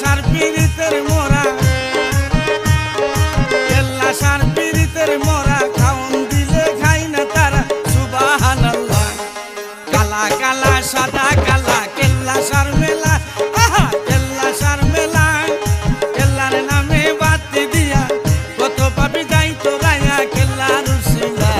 সার পীড়িতের মোরা, কেল্লা সার পীড়িতের মোরা, খাওন দিলে খাই না তারা সুবহানাল্লাহ। কালা কালা সাদা কালা কেল্লা সার মেলা, আহা কেল্লা সার মেলা। কেল্লার নামে বাতি দিয়া কত পাপি যাইতো রায়া কেল্লার উসিলা।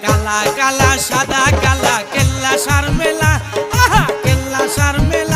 কালা কালা সাদা কালা কেল্লা সার মেলা, আহা কেল্লা সার মেলা।